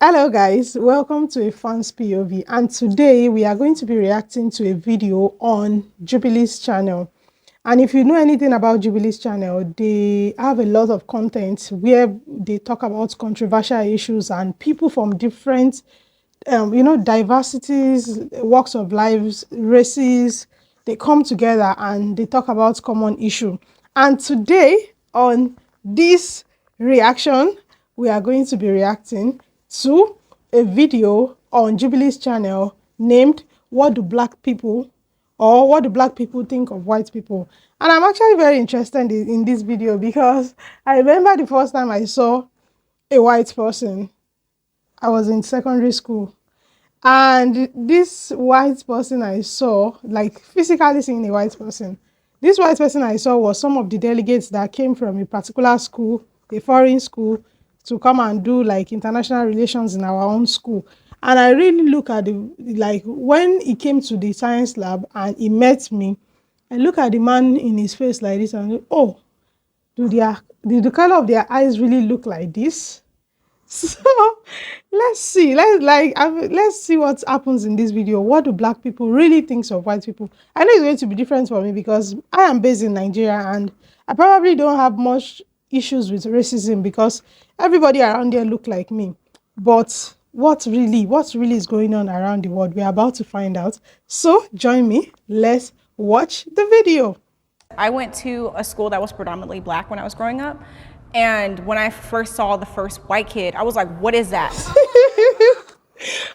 Hello guys, welcome to a fan's POV, and today we are going to be reacting to a video on Jubilee's channel. And if you know anything about Jubilee's channel, they have a lot of content where they talk about controversial issues and people from different diversities, walks of lives, races, they come together and they talk about common issue. And today on this reaction, we are going to be reacting to a video on Jubilee's channel named What Do Black People or What Do Black People Think of White People? And I'm actually very interested in this video because I remember the first time I saw a white person. I was in secondary school, and this white person I saw, like physically seeing a white person, this white person I saw was some of the delegates that came from a particular school, a foreign school, to come and do like international relations in our own school. And I really look at the, like when he came to the science lab and he met me, I look at the man in his face like this and go, oh, do the color of their eyes really look like this? So let's see. Let's see what happens in this video. What do black people really think of white people? I know it's going to be different for me because I am based in Nigeria and I probably don't have much issues with racism because everybody around there look like me. But what really is going on around the world? We're about to find out. So join me. Let's watch the video. I went to a school that was predominantly black when I was growing up. And when I first saw the first white kid, I was like, what is that?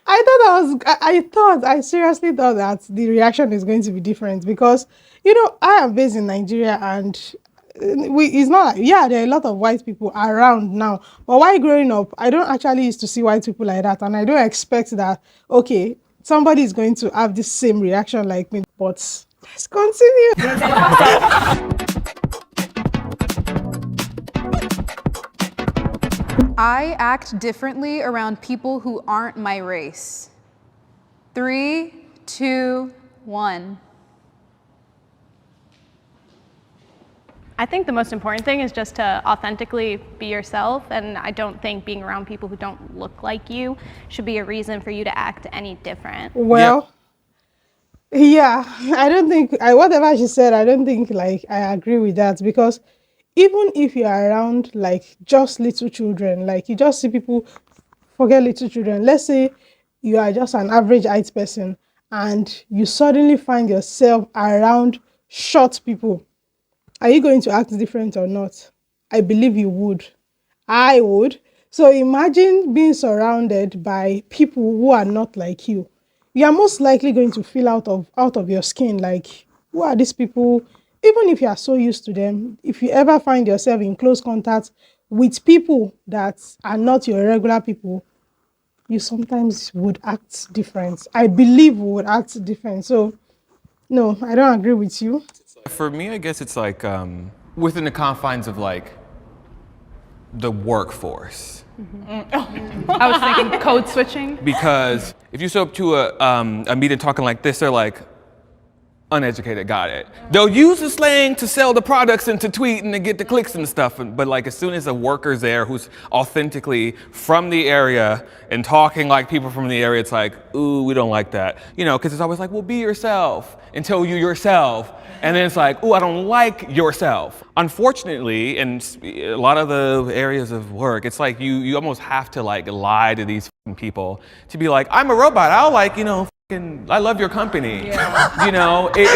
I seriously thought that the reaction is going to be different because, you know, I am based in Nigeria and it's not like, yeah, there are a lot of white people around now. But while growing up, I don't actually used to see white people like that. And I don't expect that, okay, somebody is going to have the same reaction like me. But let's continue. I act differently around people who aren't my race. 3, 2, 1. I think the most important thing is just to authentically be yourself, and I don't think being around people who don't look like you should be a reason for you to act any different. Well, yeah, I don't think, whatever she said, I don't think like I agree with that because even if you're around like just little children, like you just see people, forget little children, let's say you are just an average height person and you suddenly find yourself around short people, are you going to act different or not? I believe you would. I would. So imagine being surrounded by people who are not like you. You are most likely going to feel out of your skin, like, who are these people? Even if you are so used to them, if you ever find yourself in close contact with people that are not your regular people, you sometimes would act different. I believe we would act different. So no, I don't agree with you. For me, I guess it's like within the confines of like the workforce. I was thinking code switching. Because if you show up to a meeting talking like this, they're like, uneducated, got it. They'll use the slang to sell the products and to tweet and to get the clicks and stuff. But like as soon as a worker's there who's authentically from the area and talking like people from the area, it's like, ooh, we don't like that. You know, because it's always like, well, be yourself until you're yourself. And then it's like, ooh, I don't like yourself. Unfortunately, in a lot of the areas of work, it's like you almost have to like lie to these people to be like, I'm a robot. I'll like, you know, I love your company. Yeah. You know, it's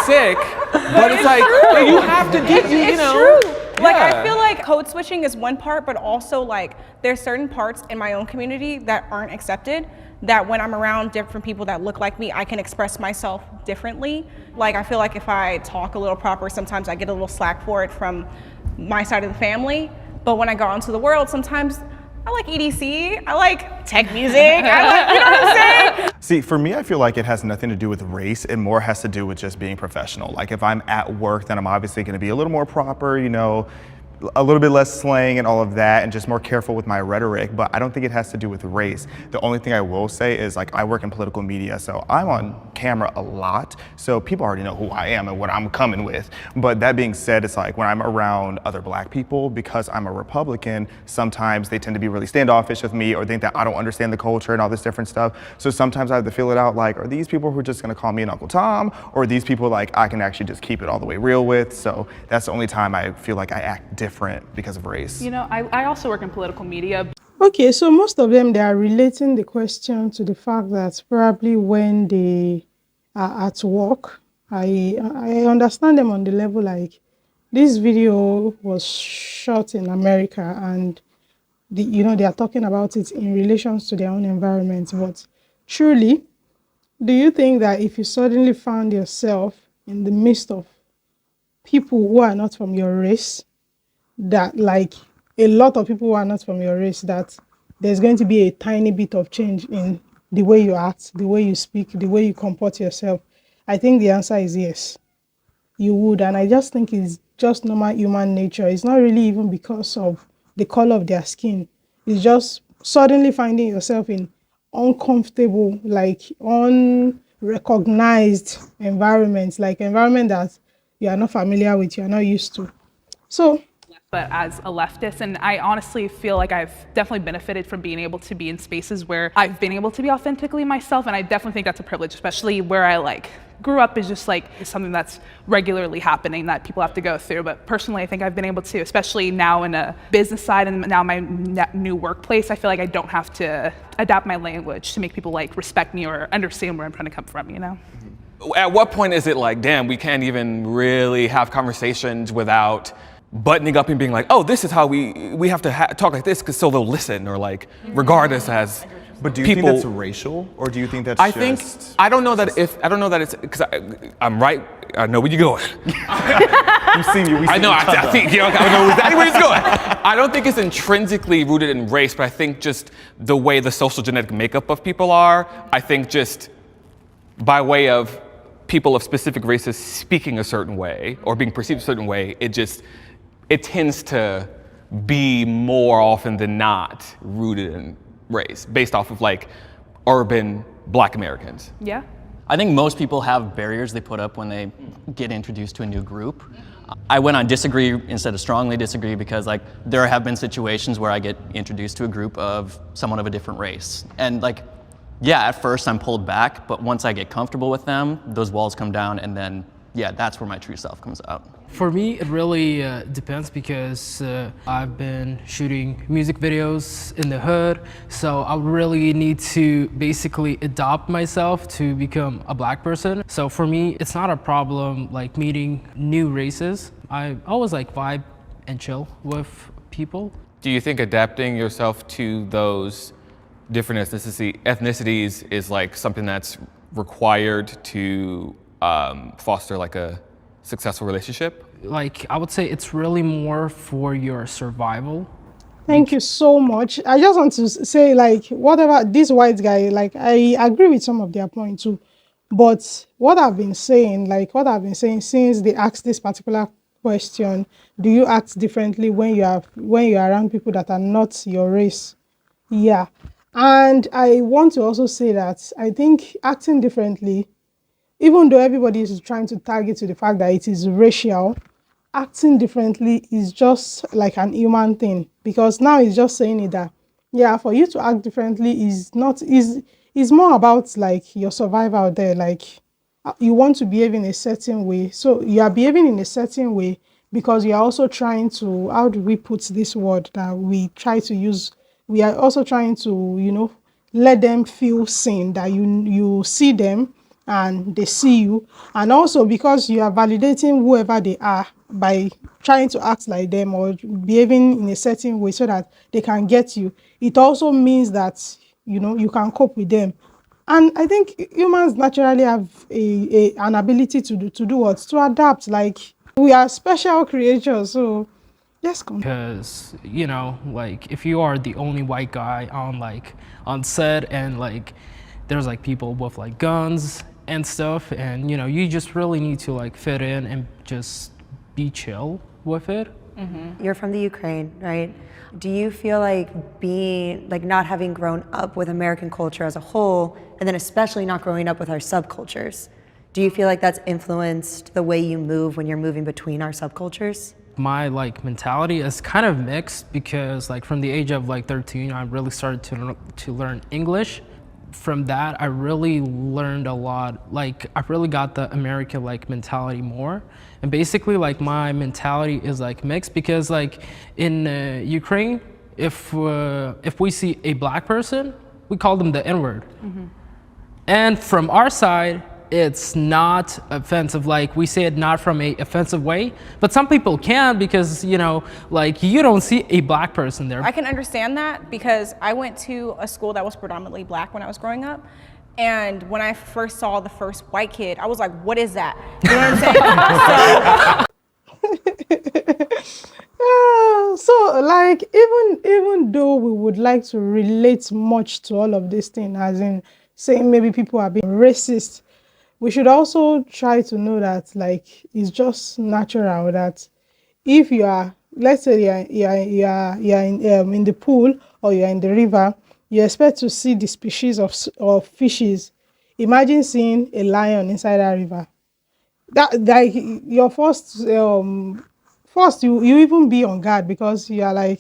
sick, but it's like you have to do, you know. True. Like I feel like code switching is one part, but also like there's certain parts in my own community that aren't accepted, that when I'm around different people that look like me, I can express myself differently. Like I feel like if I talk a little proper, sometimes I get a little slack for it from my side of the family. But when I go out into the world, sometimes I like EDC, I like tech music, I like, you know what I'm saying? See, for me, I feel like it has nothing to do with race. It more has to do with just being professional. Like if I'm at work, then I'm obviously gonna be a little more proper, you know, a little bit less slang and all of that, and just more careful with my rhetoric, but I don't think it has to do with race. The only thing I will say is, like, I work in political media, so I'm on camera a lot, so people already know who I am and what I'm coming with. But that being said, it's like when I'm around other black people, because I'm a Republican, sometimes they tend to be really standoffish with me or think that I don't understand the culture and all this different stuff. So sometimes I have to feel it out, like, are these people who are just gonna call me an Uncle Tom, or are these people like I can actually just keep it all the way real with? So that's the only time I feel like I act different because of race. You know, I also work in political media. Okay, so most of them, they are relating the question to the fact that probably when they are at work, I understand them on the level like this video was shot in America and they are talking about it in relations to their own environment. But truly, do you think that if you suddenly found yourself in the midst of people who are not from your race, that like a lot of people who are not from your race, that there's going to be a tiny bit of change in the way you act, the way you speak, the way you comport yourself? I think the answer is yes, you would. And I just think it's just normal human nature. It's not really even because of the color of their skin. It's just suddenly finding yourself in uncomfortable, like unrecognized environments, like environment that you are not familiar with, you are not used to. So But as a leftist, and I honestly feel like I've definitely benefited from being able to be in spaces where I've been able to be authentically myself, and I definitely think that's a privilege, especially where I like grew up is just like something that's regularly happening that people have to go through. But personally, I think I've been able to, especially now in a business side and now my new workplace, I feel like I don't have to adapt my language to make people like respect me or understand where I'm trying to come from, you know? At what point is it like, damn, we can't even really have conversations without buttoning up and being like, oh, this is how we have to talk like this, because so they'll listen, or like regard us as. But do you people, think that's racial, or do you think that's I think I don't know that it's because I'm right. I know where you're going. You've seen you. I know. I think I know exactly where it's going. I don't think it's intrinsically rooted in race, but I think just the way the social genetic makeup of people are. I think just by way of people of specific races speaking a certain way or being perceived a certain way, it tends to be more often than not rooted in race, based off of like urban Black Americans. Yeah. I think most people have barriers they put up when they get introduced to a new group. I went on disagree instead of strongly disagree because like there have been situations where I get introduced to a group of someone of a different race. And like, yeah, at first I'm pulled back, but once I get comfortable with them, those walls come down, and then yeah, that's where my true self comes out. For me, it really depends because I've been shooting music videos in the hood, so I really need to basically adopt myself to become a Black person. So for me, it's not a problem like meeting new races. I always like vibe and chill with people. Do you think adapting yourself to those different ethnicities is like something that's required to foster like a successful relationship? Like, I would say it's really more for your survival. thank you so much. I just want to say, like, whatever this white guy, like, I agree with some of their points too. But what I've been saying since they asked this particular question, do you act differently when you're around people that are not your race? Yeah. And I want to also say that I think acting differently, even though everybody is trying to target to the fact that it is racial, acting differently is just like an human thing, because now it's just saying it that, yeah, for you to act differently is more about like your survival there. Like you want to behave in a certain way. So you are behaving in a certain way because you are also trying to, how do we put this word that we try to use? We are also trying to, let them feel seen, that you see them and they see you. And also because you are validating whoever they are by trying to act like them or behaving in a certain way so that they can get you. It also means that, you can cope with them. And I think humans naturally have an ability to do what? To adapt. Like, we are special creatures, so yes. Because, like, if you are the only white guy on set and like there's like people with like guns and stuff, and you just really need to like fit in and just be chill with it. You're from the Ukraine, right? Do you feel like being, like not having grown up with American culture as a whole, and then especially not growing up with our subcultures, do you feel like that's influenced the way you move when you're moving between our subcultures? My mentality is kind of mixed because from the age of 13, I really started to learn English. From that, I really learned a lot. I really got the American mentality more. And basically my mentality is mixed because in Ukraine, if we see a black person, we call them the N-word. And from our side, it's not offensive. We say it not from a offensive way, but some people can because, you don't see a black person there. I can understand that because I went to a school that was predominantly black when I was growing up. And when I first saw the first white kid, I was like, what is that? You know what I'm saying? So even though we would like to relate much to all of these things, as in saying maybe people are being racist, we should also try to know that it's just natural that if you are, let's say you're in the pool or you're in the river, you expect to see the species of fishes. Imagine seeing a lion inside a river. That your first you even be on guard because you are I'm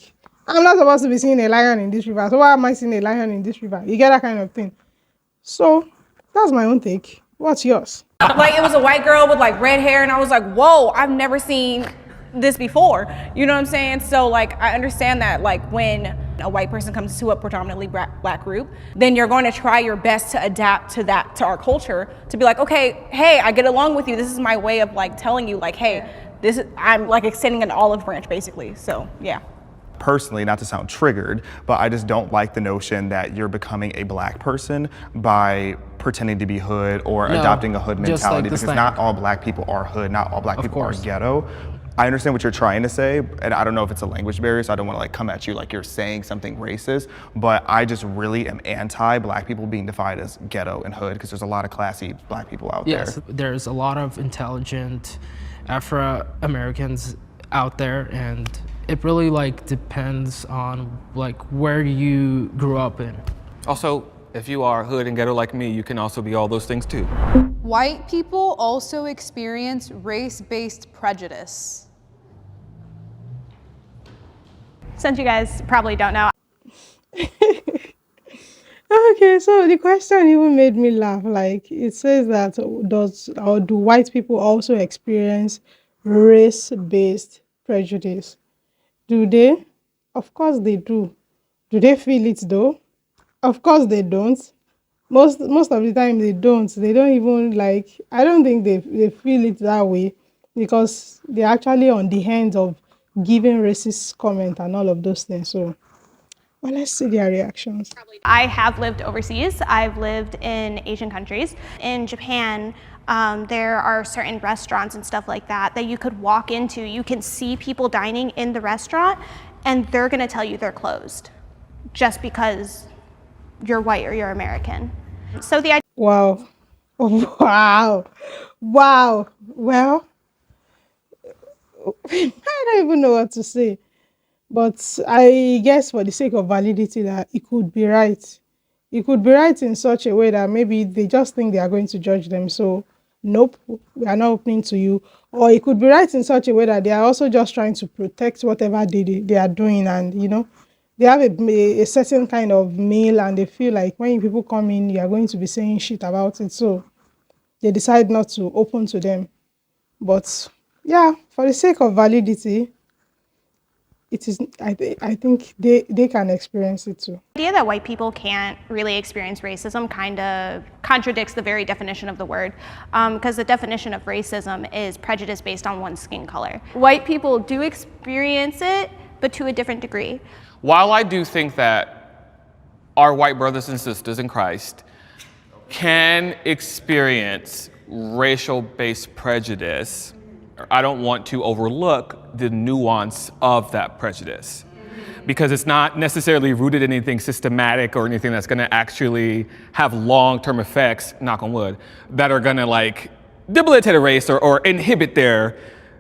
not supposed to be seeing a lion in this river. So why am I seeing a lion in this river? You get that kind of thing. So that's my own take. What's yours? It was a white girl with red hair, and I was like, whoa, I've never seen this before. You know what I'm saying? So I understand that when a white person comes to a predominantly black group, then you're going to try your best to adapt to our culture, to be okay, hey, I get along with you. This is my way of telling you hey, I'm extending an olive branch basically. So yeah. Personally, not to sound triggered, but I just don't like the notion that you're becoming a black person by pretending to be hood or adopting a hood mentality, because not all black people are hood, not all black people are ghetto. I understand what you're trying to say, and I don't know if it's a language barrier, so I don't want to come at you like you're saying something racist, but I just really am anti black people being defined as ghetto and hood, because there's a lot of classy black people out there. Yes, there's a lot of intelligent Afro-Americans out there, and it really depends on where you grew up in. Also, if you are hood and ghetto like me, you can also be all those things too. White people also experience race-based prejudice. Since you guys probably don't know. Okay, so the question even made me laugh. It says that do white people also experience race-based prejudice? Do they? Of course they do. Do they feel it though? Of course they don't. Most of the time they don't. They don't even I don't think they feel it that way, because they're actually on the hands of giving racist comment and all of those things. So well, let's see their reactions. I have lived overseas. I've lived in Asian countries. In Japan, there are certain restaurants and stuff like that you could walk into. You can see people dining in the restaurant, and they're gonna tell you they're closed just because you're white or you're American. So the idea. Wow. Wow. Wow. Well, I don't even know what to say. But I guess for the sake of validity that it could be right. It could be right in such a way that maybe they just think they are going to judge them. So, nope, we are not opening to you. Or it could be right in such a way that they are also just trying to protect whatever they are doing. And, they have a certain kind of meal, and they feel like when people come in, you are going to be saying shit about it. So they decide not to open to them. But yeah, for the sake of validity, it is. I think they can experience it too. The idea that white people can't really experience racism kind of contradicts the very definition of the word, because the definition of racism is prejudice based on one's skin color. White people do experience it, but to a different degree. While I do think that our white brothers and sisters in Christ can experience racial-based prejudice, I don't want to overlook the nuance of that prejudice, because it's not necessarily rooted in anything systematic or anything that's gonna actually have long-term effects, knock on wood, that are gonna debilitate a race or inhibit their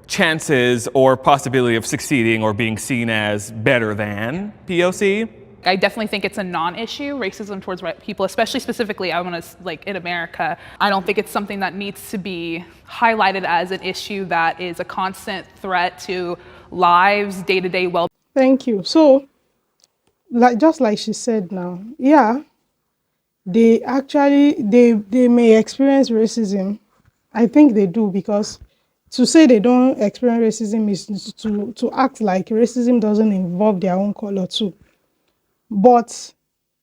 chances or possibility of succeeding or being seen as better than POC. I definitely think it's a non-issue, racism towards white people, especially specifically, I want to, like, in America. I don't think it's something that needs to be highlighted as an issue that is a constant threat to lives, day-to-day well. Thank you. So, just like she said now, yeah, they may experience racism. I think they do, because to say they don't experience racism is to act like racism doesn't involve their own color too. But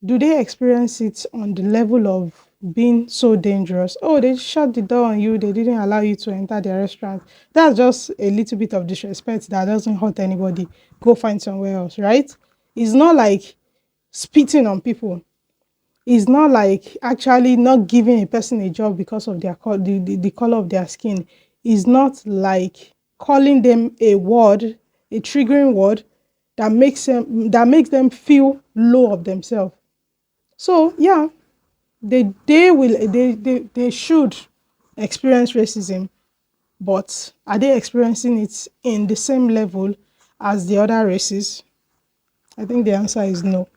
do they experience it on the level of being so dangerous? Oh, they shut the door on you, they didn't allow you to enter their restaurant. That's just a little bit of disrespect that doesn't hurt anybody. Go find somewhere else, right? It's not like spitting on people. It's not like actually not giving a person a job because of their the color of their skin. It's not like calling them a word, a triggering word that makes them feel low of themselves. So yeah, they should experience racism, but are they experiencing it in the same level as the other races? I think the answer is no.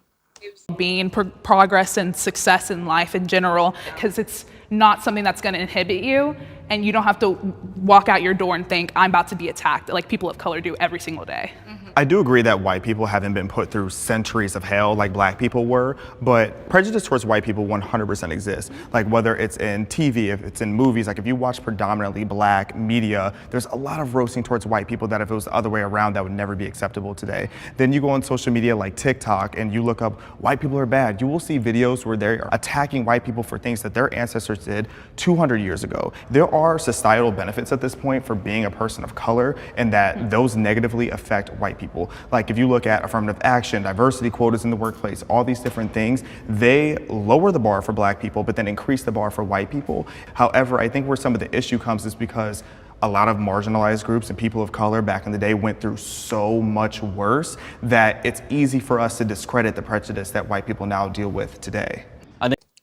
Being progress and success in life in general, because it's not something that's going to inhibit you, and you don't have to walk out your door and think, I'm about to be attacked, like people of color do every single day. I do agree that white people haven't been put through centuries of hell like black people were, but prejudice towards white people 100% exists. Like whether it's in TV, if it's in movies, like if you watch predominantly black media, there's a lot of roasting towards white people that if it was the other way around, that would never be acceptable today. Then you go on social media like TikTok and you look up white people are bad. You will see videos where they're attacking white people for things that their ancestors did 200 years ago. There are societal benefits at this point for being a person of color, and that those negatively affect white people. Like if you look at affirmative action, diversity quotas in the workplace, all these different things, they lower the bar for black people, but then increase the bar for white people. However, I think where some of the issue comes is because a lot of marginalized groups and people of color back in the day went through so much worse that it's easy for us to discredit the prejudice that white people now deal with today.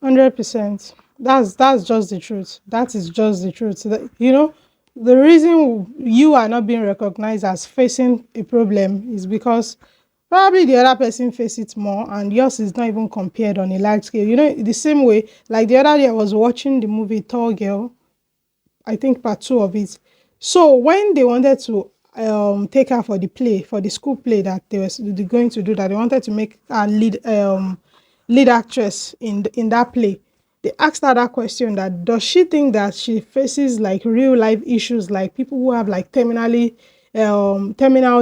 100%. That's just the truth. That is just the truth. You know, the reason you are not being recognized as facing a problem is because probably the other person faces it more, and yours is not even compared on a large scale. You know, the same way, like the other day I was watching the movie Tall Girl, I think part 2 of it. So when they wanted to take her for the play, for the school play that they were going to do, that they wanted to make her lead actress in that play, they asked her that question, that does she think that she faces like real life issues, like people who have like terminal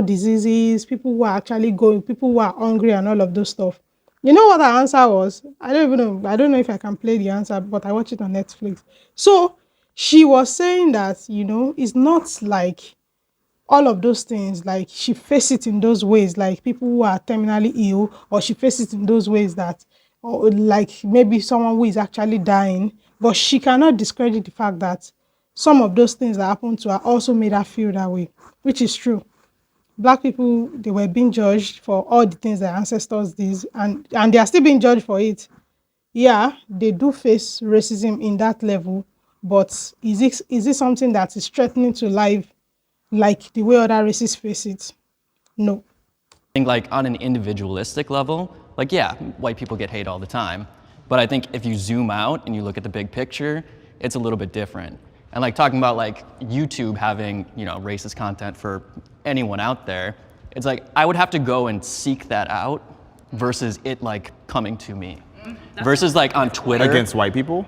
diseases, people who are actually people who are hungry and all of those stuff. You know what her answer was? I don't even know. I don't know if I can play the answer, but I watched it on Netflix. So she was saying that, you know, it's not like all of those things, like she faces it in those ways, like people who are terminally ill, or she faces it in those ways that, or like maybe someone who is actually dying, but she cannot discredit the fact that some of those things that happened to her also made her feel that way, which is true. Black people, they were being judged for all the things their ancestors did, and they are still being judged for it. Yeah, they do face racism in that level, but is it something that is threatening to life like the way other races face it? No. I think like on an individualistic level, like yeah, white people get hate all the time. But I think if you zoom out and you look at the big picture, it's a little bit different. And like talking about like YouTube having, you know, racist content for anyone out there, it's like I would have to go and seek that out versus it like coming to me. Versus like on Twitter. Against white people?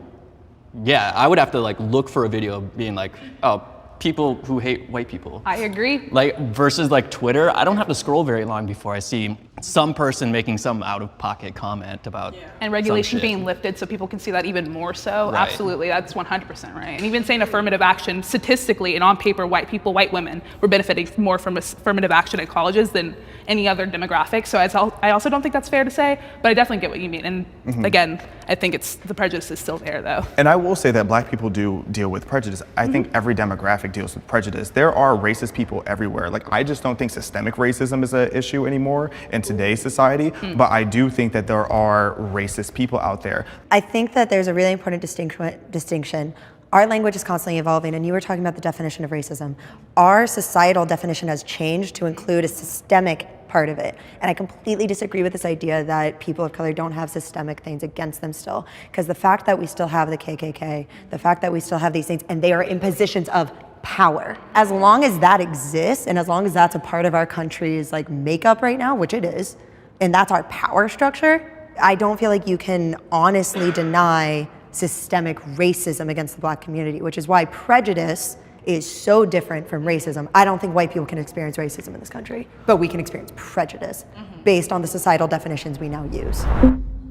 Yeah, I would have to like look for a video being like, oh, people who hate white people. I agree. Like versus like Twitter, I don't have to scroll very long before I see some person making some out-of-pocket comment about and regulation being lifted so people can see that even more so. Right. Absolutely, that's 100% right. And even saying affirmative action, statistically and on paper, white people, white women were benefiting more from affirmative action at colleges than any other demographic. So I also don't think that's fair to say, but I definitely get what you mean. And again, I think the prejudice is still there though. And I will say that black people do deal with prejudice. I think every demographic deals with prejudice. There are racist people everywhere. Like I just don't think systemic racism is an issue anymore in today's society, but I do think that there are racist people out there. I think that there's a really important distinction Our language is constantly evolving, and you were talking about the definition of racism. Our societal definition has changed to include a systemic part of it. And I completely disagree with this idea that people of color don't have systemic things against them still. Because the fact that we still have the KKK, the fact that we still have these things, and they are in positions of power. As long as that exists, and as long as that's a part of our country's like makeup right now, which it is, and that's our power structure, I don't feel like you can honestly deny systemic racism against the Black community, which is why prejudice is so different from racism. I don't think white people can experience racism in this country, but we can experience prejudice based on the societal definitions we now use.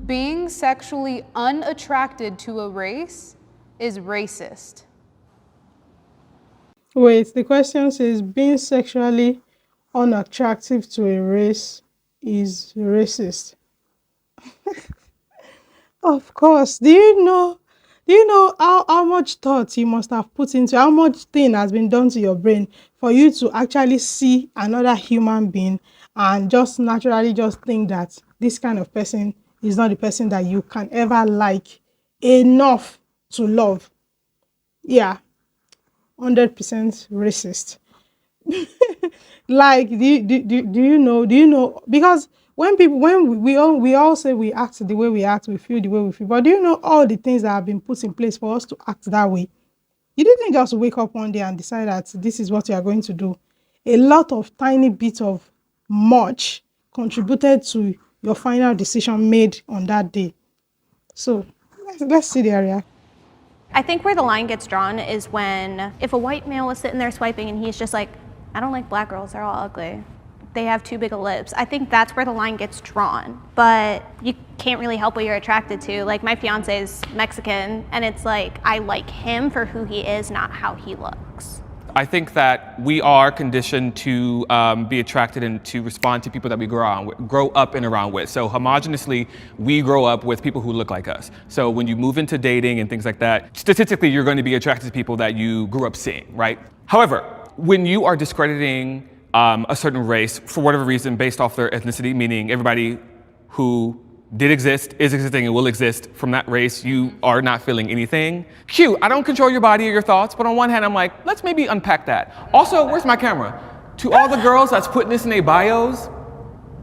Being sexually unattracted to a race is racist. Wait, the question says being sexually unattractive to a race is racist. Of course. Do you know how much thought you must have put into, how much thing has been done to your brain for you to actually see another human being and just naturally just think that this kind of person is not the person that you can ever like enough to love? Yeah, 100% racist. Like, do you know, because when we all say we act the way we act, we feel the way we feel, but do you know all the things that have been put in place for us to act that way? You didn't just wake up one day and decide that this is what you are going to do. A lot of tiny bits of much contributed to your final decision made on that day. So let's see the area. I think where the line gets drawn is when if a white male was sitting there swiping and he's just like, I don't like Black girls, they're all ugly. They have too big of lips. I think that's where the line gets drawn. But you can't really help what you're attracted to. Like, my fiance is Mexican, and it's like, I like him for who he is, not how he looks. I think that we are conditioned to be attracted and to respond to people that we grow up and around with. So homogeneously, we grow up with people who look like us. So when you move into dating and things like that, statistically, you're going to be attracted to people that you grew up seeing, right? However, when you are discrediting a certain race for whatever reason based off their ethnicity, meaning everybody who did exist, is existing, and will exist from that race, you are not feeling anything. Cute, I don't control your body or your thoughts, but on one hand, I'm like, let's maybe unpack that. Also, where's my camera? To all the girls that's putting this in their bios,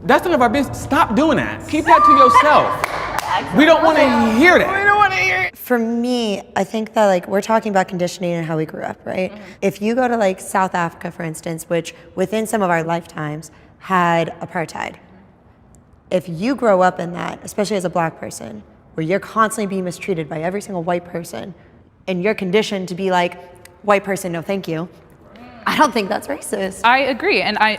that's none of our business. Stop doing that. Keep that to yourself. We don't want to hear that. We don't want to hear it. For me, I think that like we're talking about conditioning and how we grew up, right? If you go to like South Africa, for instance, which within some of our lifetimes had apartheid, if you grow up in that, especially as a Black person, where you're constantly being mistreated by every single white person, and you're conditioned to be like, white person, no thank you, I don't think that's racist. I agree, and I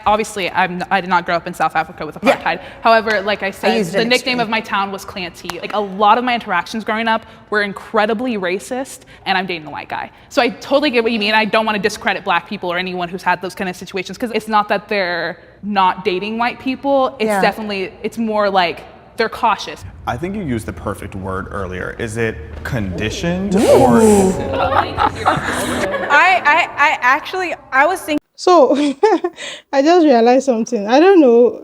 did not grow up in South Africa with apartheid. Yeah. However, like I said, the nickname of my town was Clancy. Like, a lot of my interactions growing up were incredibly racist, and I'm dating a white guy. So I totally get what you mean. I don't want to discredit Black people or anyone who's had those kind of situations, because it's not that they're not dating white people. It's definitely, it's more like they're cautious. I think you used the perfect word earlier. Is it conditioned or? I was thinking. So I just realized something. I don't know.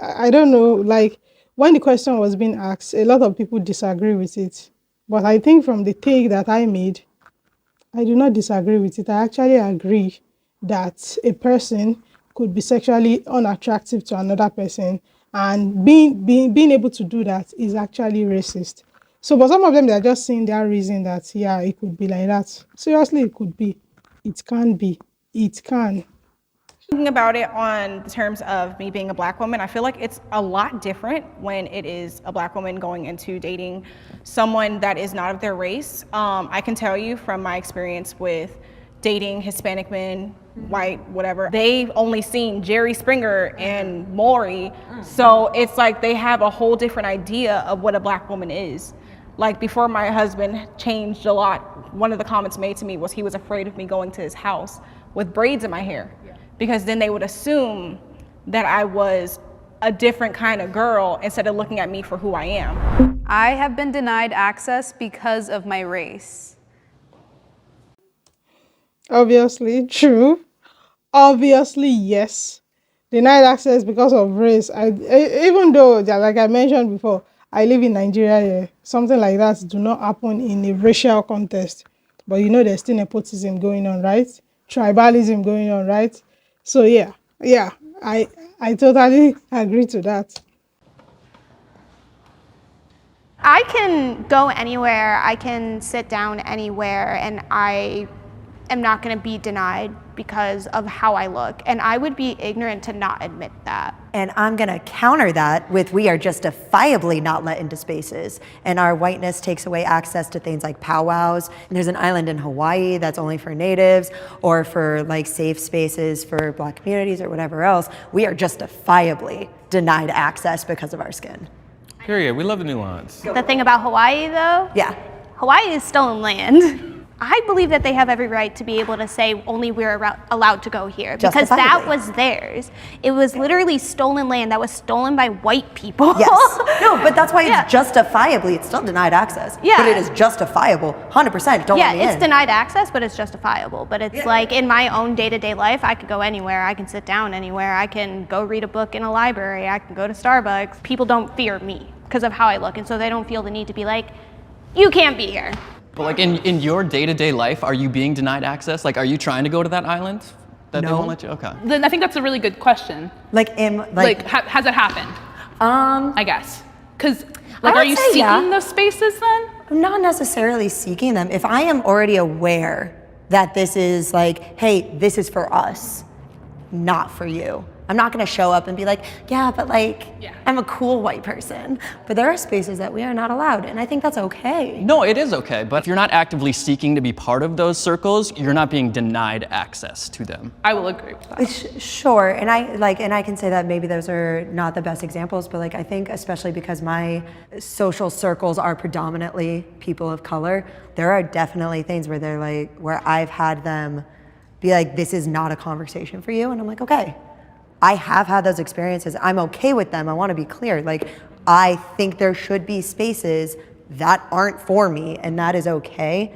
I don't know. Like, when the question was being asked, a lot of people disagree with it. But I think from the take that I made, I do not disagree with it. I actually agree that a person could be sexually unattractive to another person, and being able to do that is actually racist. So, but some of them, they're just saying their reason that, yeah, it could be like that. Seriously, it could be. It can be. It can. Thinking about it on the terms of me being a Black woman, I feel like it's a lot different when it is a Black woman going into dating someone that is not of their race. I can tell you from my experience with dating Hispanic men, white, whatever, they've only seen Jerry Springer and Maury. So it's like they have a whole different idea of what a Black woman is. Like, before my husband changed a lot, one of the comments made to me was he was afraid of me going to his house with braids in my hair, because then they would assume that I was a different kind of girl instead of looking at me for who I am. I have been denied access because of my race. Obviously, true. Obviously, yes. Denied access because of race. Even though, like I mentioned before, I live in Nigeria, something like that do not happen in a racial context. but you know there's still nepotism going on, right? Tribalism going on, right? So yeah, I totally agree to that. I can go anywhere, I can sit down anywhere, and I am not going to be denied because of how I look. And I would be ignorant to not admit that. And I'm gonna counter that with we are justifiably not let into spaces. And our whiteness takes away access to things like powwows. And there's an island in Hawaii that's only for natives or for like safe spaces for Black communities or whatever else. We are justifiably denied access because of our skin. Period. We love the nuance. The thing about Hawaii though, Yeah. Hawaii is stolen land. I believe that they have every right to be able to say only we're allowed to go here because that was theirs. It was literally stolen land that was stolen by white people. Yes. No, but that's why it's justifiably, it's still denied access. Yeah. But it is justifiable, 100%. Don't let me it's in. denied access, but it's justifiable. But it's like in my own day-to-day life, I could go anywhere. I can sit down anywhere. I can go read a book in a library. I can go to Starbucks. People don't fear me because of how I look, and so they don't feel the need to be like, you can't be here. But like in your day-to-day life, are you being denied access? Like, are you trying to go to that island that they won't let you? Okay. Then I think that's a really good question. Has it happened? I guess. Because like, are you seeking those spaces then? I'm not necessarily seeking them. If I am already aware that this is like, hey, this is for us, not for you. I'm not gonna show up and be like, yeah, but like, I'm a cool white person. But there are spaces that we are not allowed, and I think that's okay. No, it is okay, but if you're not actively seeking to be part of those circles, you're not being denied access to them. I will agree with that. Sure, and I can say that maybe those are not the best examples, but like I think especially because my social circles are predominantly people of color, there are definitely things where they're like, where I've had them be like, this is not a conversation for you, and I'm like, okay. I have had those experiences. I'm okay with them. I want to be clear. Like, I think there should be spaces that aren't for me, and that is okay.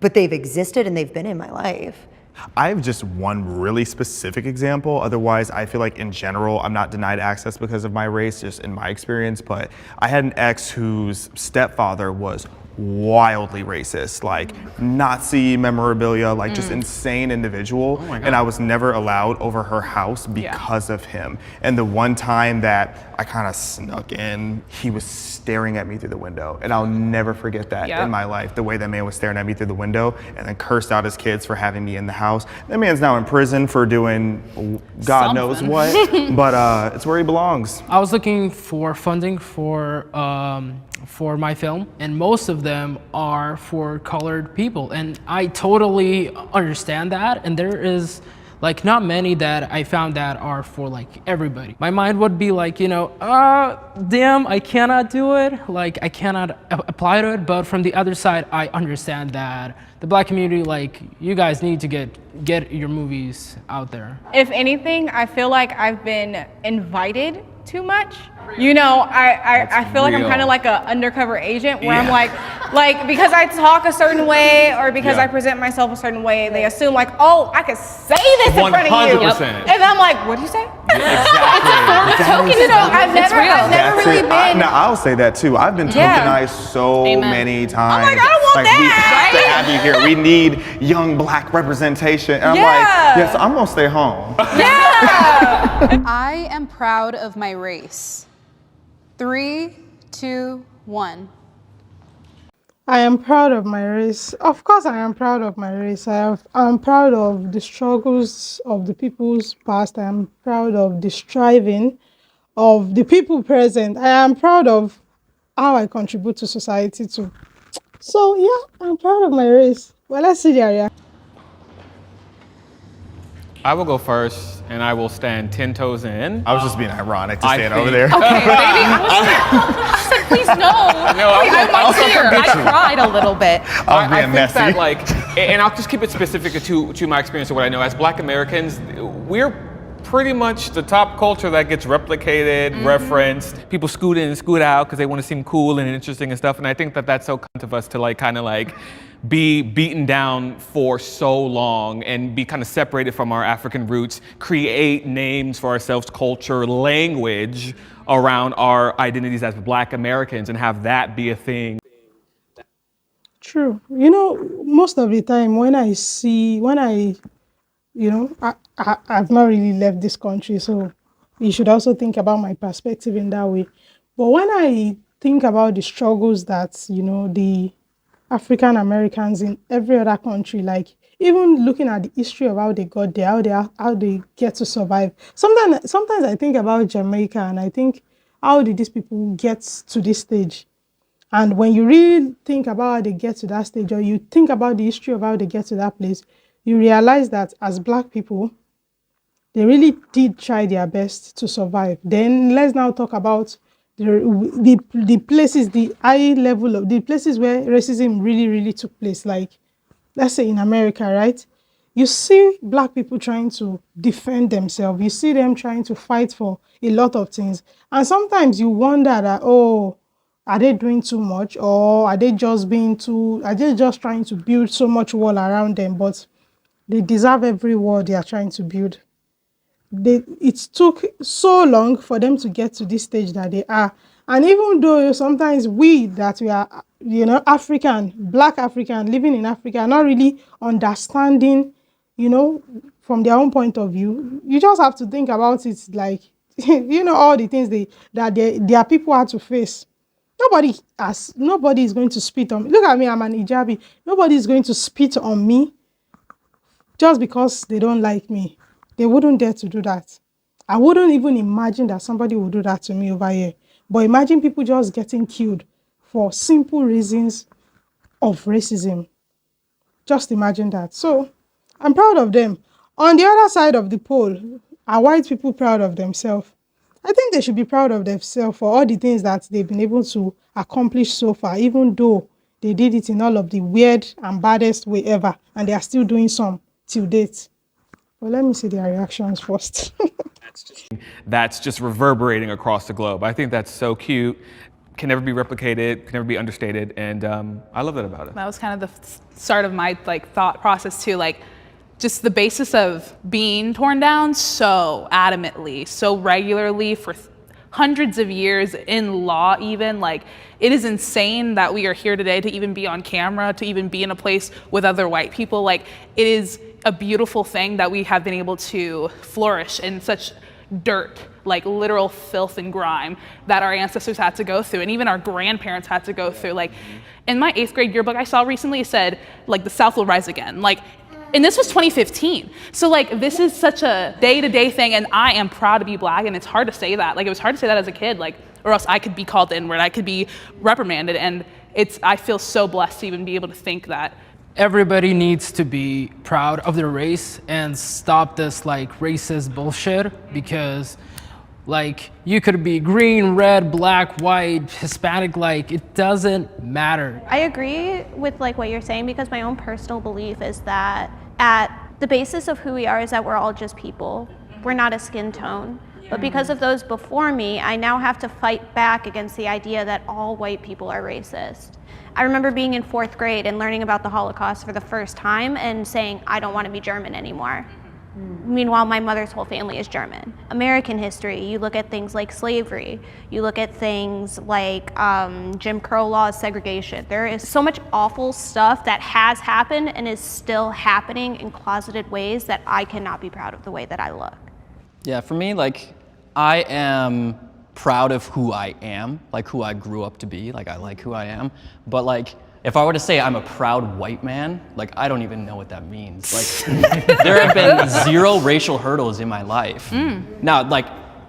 But they've existed and they've been in my life. I have just one really specific example. Otherwise, I feel like in general, I'm not denied access because of my race, just in my experience. But I had an ex whose stepfather was wildly racist, like Nazi memorabilia, like just insane individual. Oh my God. And I was never allowed over her house because of him. And the one time that I kind of snuck in, he was staring at me through the window. And I'll never forget that in my life, the way that man was staring at me through the window and then cursed out his kids for having me in the house. That man's now in prison for doing God knows what, but it's where he belongs. I was looking for funding for my film, and most of them are for colored people, and I totally understand that, and there is like not many that I found that are for like everybody. My mind would be like, you know, damn, I cannot do it, like I cannot apply to it, but from the other side, I understand that the Black community, like, you guys need to get your movies out there. If anything, I feel like I've been invited too much. You know, I feel like I'm kind of like an undercover agent where I'm like because I talk a certain way or because I present myself a certain way, they assume like, oh, I could say this in front of you. 100%. And I'm like, what do you say? Exactly. It's a token, you know, I've never really been. Now, I'll say that too. I've been tokenized so many times. I'm like, I don't want we have to have you here. We need young Black representation. And I'm like, yes, I'm gonna stay home. I am proud of my race. 3, 2, 1. I am proud of my race. Of course, I am proud of my race. I'm proud of the struggles of the people's past. I am proud of the striving of the people present. I am proud of how I contribute to society too. So yeah, I'm proud of my race. Well, let's see the area. I will go first, and I will stand 10 toes in. I was just being ironic to stand over there. Okay, baby. I said, please no. I cried a little bit. I was being messy. That, like, and I'll just keep it specific to my experience or what I know. As Black Americans, we're pretty much the top culture that gets replicated, referenced. People scoot in and scoot out because they want to seem cool and interesting and stuff. And I think that that's so kind of us to like kind of like be beaten down for so long and be kind of separated from our African roots, create names for ourselves, culture, language around our identities as Black Americans and have that be a thing. True. You know, most of the time when I see, when I, you know, I've not really left this country, so you should also think about my perspective in that way. But when I think about the struggles that, you know, the African Americans in every other country, like even looking at the history of how they got there, how they get to survive. Sometimes I think about Jamaica and I think, how did these people get to this stage? And when you really think about how they get to that stage, or you think about the history of how they get to that place, you realize that as Black people, they really did try their best to survive. Then let's now talk about the places, the high level of the places where racism really, really took place. Like, let's say in America, right? You see Black people trying to defend themselves. You see them trying to fight for a lot of things. And sometimes you wonder that, oh, are they doing too much, or are they just trying to build so much wall around them? But they deserve every wall they are trying to build. It took so long for them to get to this stage that they are. And even though sometimes we are, you know, African, Black African, living in Africa, are not really understanding, you know, from their own point of view, you just have to think about it like, you know, all the things their people had to face. Nobody is going to spit on me. Look at me, I'm an Hijabi. Nobody is going to spit on me just because they don't like me. They wouldn't dare to do that. I wouldn't even imagine that somebody would do that to me over here. But imagine people just getting killed for simple reasons of racism. Just imagine that. So I'm proud of them. On the other side of the pole, are white people proud of themselves? I think they should be proud of themselves for all the things that they've been able to accomplish so far, even though they did it in all of the weird and baddest way ever, and they are still doing some till date. Well, let me see their reactions first. That's just reverberating across the globe. I think that's so cute, can never be replicated, can never be understated, and I love that about it. That was kind of the start of my thought process too, just the basis of being torn down so adamantly, so regularly for hundreds of years in law even. It is insane that we are here today to even be on camera, to even be in a place with other white people. It is a beautiful thing that we have been able to flourish in such dirt, literal filth and grime that our ancestors had to go through, and even our grandparents had to go through. In my 8th grade yearbook I saw recently, it said, the South will rise again. And this was 2015. So this is such a day-to-day thing, and I am proud to be Black, and it's hard to say that. It was hard to say that as a kid, or else I could be called the N-word, I could be reprimanded, and I feel so blessed to even be able to think that. Everybody needs to be proud of their race and stop this racist bullshit, because you could be green, red, black, white, Hispanic, it doesn't matter. I agree with what you're saying, because my own personal belief is that at the basis of who we are is that we're all just people. We're not a skin tone. But because of those before me, I now have to fight back against the idea that all white people are racist. I remember being in 4th grade and learning about the Holocaust for the first time and saying, I don't want to be German anymore. Meanwhile, my mother's whole family is German. American history, you look at things like slavery, you look at things like Jim Crow laws, segregation. There is so much awful stuff that has happened and is still happening in closeted ways that I cannot be proud of the way that I look. Yeah, for me, I am proud of who I am, who I grew up to be, I like who I am. But if I were to say I'm a proud white man, I don't even know what that means. There have been 0 racial hurdles in my life. Now,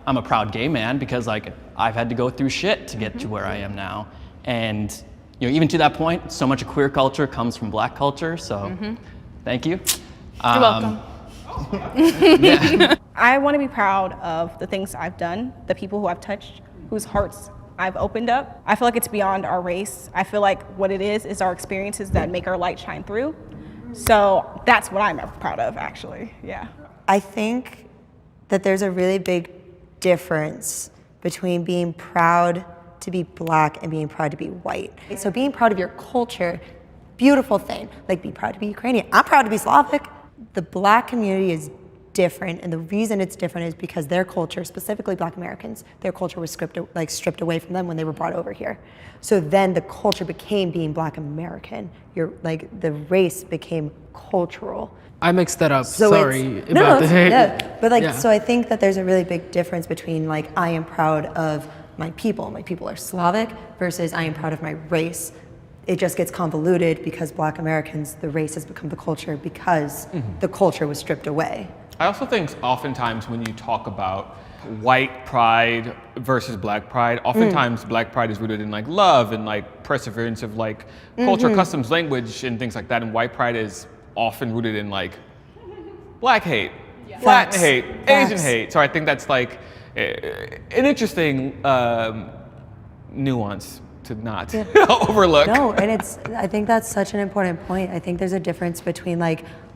I'm a proud gay man because I've had to go through shit to get to where I am now. And even to that point, so much of queer culture comes from Black culture, so thank you. You're welcome. Yeah. I want to be proud of the things I've done, the people who I've touched, whose hearts I've opened up. I feel like it's beyond our race. I feel like what it is our experiences that make our light shine through. So that's what I'm proud of, actually. Yeah. I think that there's a really big difference between being proud to be Black and being proud to be white. So being proud of your culture, beautiful thing. Be proud to be Ukrainian. I'm proud to be Slavic. The Black community is different, and the reason it's different is because their culture, specifically Black Americans, their culture was stripped away from them when they were brought over here. So then the culture became being Black American. The race became cultural. I mixed that up. So Sorry it's, about the hate. yeah, but Yeah. so I think that there's a really big difference between I am proud of my people are Slavic, versus I am proud of my race. It just gets convoluted because Black Americans, the race has become the culture because the culture was stripped away. I also think oftentimes when you talk about white pride versus Black pride, oftentimes Black pride is rooted in love and perseverance of culture, customs, language, and things like that, and white pride is often rooted in Black hate, Latin hate, Asian hate. So I think that's an interesting nuance to not overlook. No, and I think that's such an important point. I think there's a difference between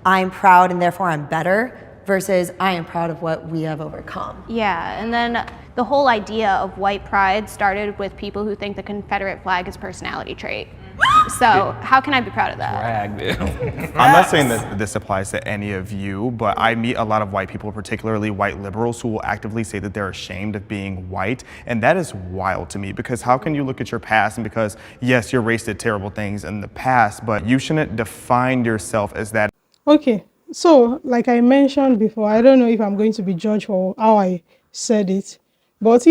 I'm proud and therefore I'm better versus I am proud of what we have overcome. Yeah, and then the whole idea of white pride started with people who think the Confederate flag is a personality trait. So how can I be proud of that? I'm not saying that this applies to any of you, but I meet a lot of white people, particularly white liberals, who will actively say that they're ashamed of being white. And that is wild to me, because how can you look at your past and because, yes, your race did terrible things in the past, but you shouldn't define yourself as that. Okay, so like I mentioned before, I don't know if I'm going to be judged for how I said it, but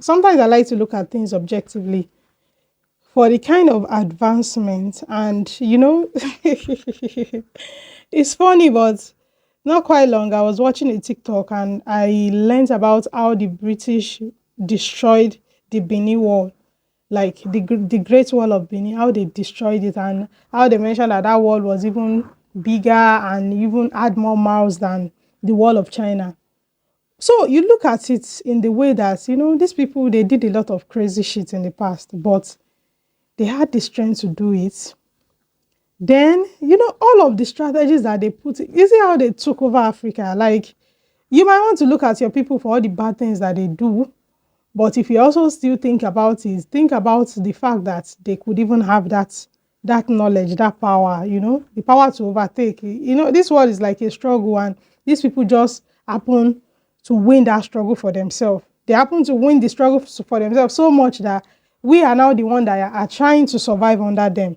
sometimes I like to look at things objectively. For the kind of advancement, and it's funny, but not quite long, I was watching a TikTok and I learned about how the British destroyed the Benin Wall, the Great Wall of Benin, how they destroyed it, and how they mentioned that wall was even bigger and even had more miles than the Wall of China. So you look at it in the way that, these people, they did a lot of crazy shit in the past, but they had the strength to do it. Then, all of the strategies that they put, you see how they took over Africa. You might want to look at your people for all the bad things that they do, but if you also still think about it, think about the fact that they could even have that knowledge, that power, the power to overtake. This world is like a struggle, and these people just happen to win that struggle for themselves. They happen to win the struggle for themselves so much that we are now the one that are trying to survive under them.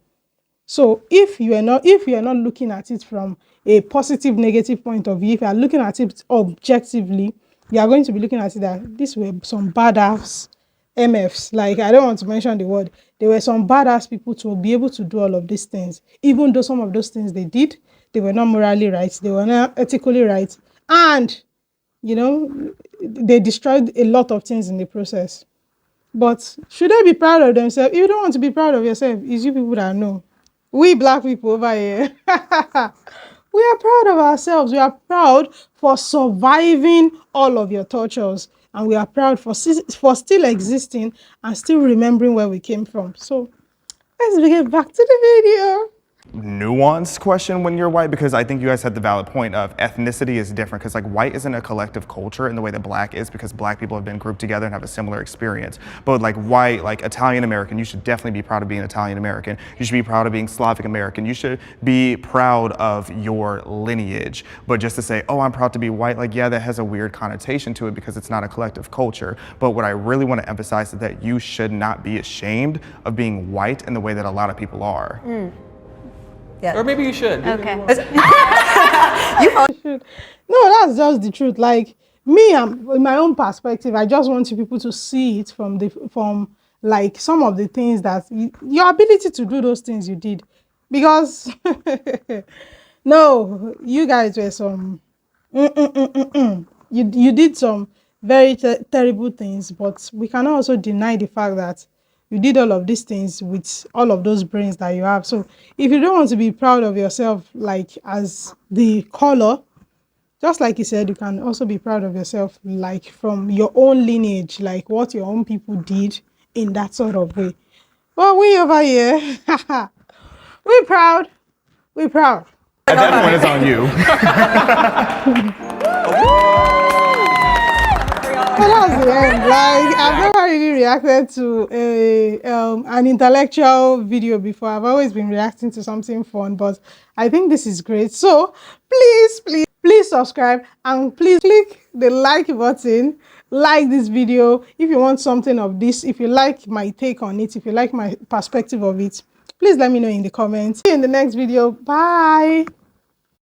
So if you are not looking at it from a positive, negative point of view, if you are looking at it objectively, you are going to be looking at it that these were some badass MFs. I don't want to mention the word. There were some badass people to be able to do all of these things. Even though some of those things they did, they were not morally right, they were not ethically right, and they destroyed a lot of things in the process. But should they be proud of themselves? If you don't want to be proud of yourself, it's you people that know. We Black people over here, we are proud of ourselves. We are proud for surviving all of your tortures. And we are proud for still existing and still remembering where we came from. So let's get back to the video. Nuanced question when you're white, because I think you guys had the valid point of ethnicity is different, because white isn't a collective culture in the way that Black is, because Black people have been grouped together and have a similar experience. But white, Italian American, you should definitely be proud of being Italian American. You should be proud of being Slavic American. You should be proud of your lineage. But just to say, oh, I'm proud to be white, yeah, that has a weird connotation to it because it's not a collective culture. But what I really want to emphasize is that you should not be ashamed of being white in the way that a lot of people are. Yeah. Or maybe you should. Okay. No, that's just the truth. Me, in my own perspective, I just want you people to see it from some of the things that your ability to do those things you did, because no, you guys were some you did some very terrible things, but we cannot also deny the fact that you did all of these things with all of those brains that you have. So if you don't want to be proud of yourself, as the color, just like you said, you can also be proud of yourself, from your own lineage, what your own people did in that sort of way. Well, we over here, we're proud. We're proud. At that point, it's on you. Well, that's the end. I've never really reacted to an intellectual video before. I've always been reacting to something fun, but I think this is great. So please please subscribe and please click the like button. Like this video if you want something of this, if you like my take on it, if you like my perspective of it, please let me know in the comments. See you in the next video. Bye.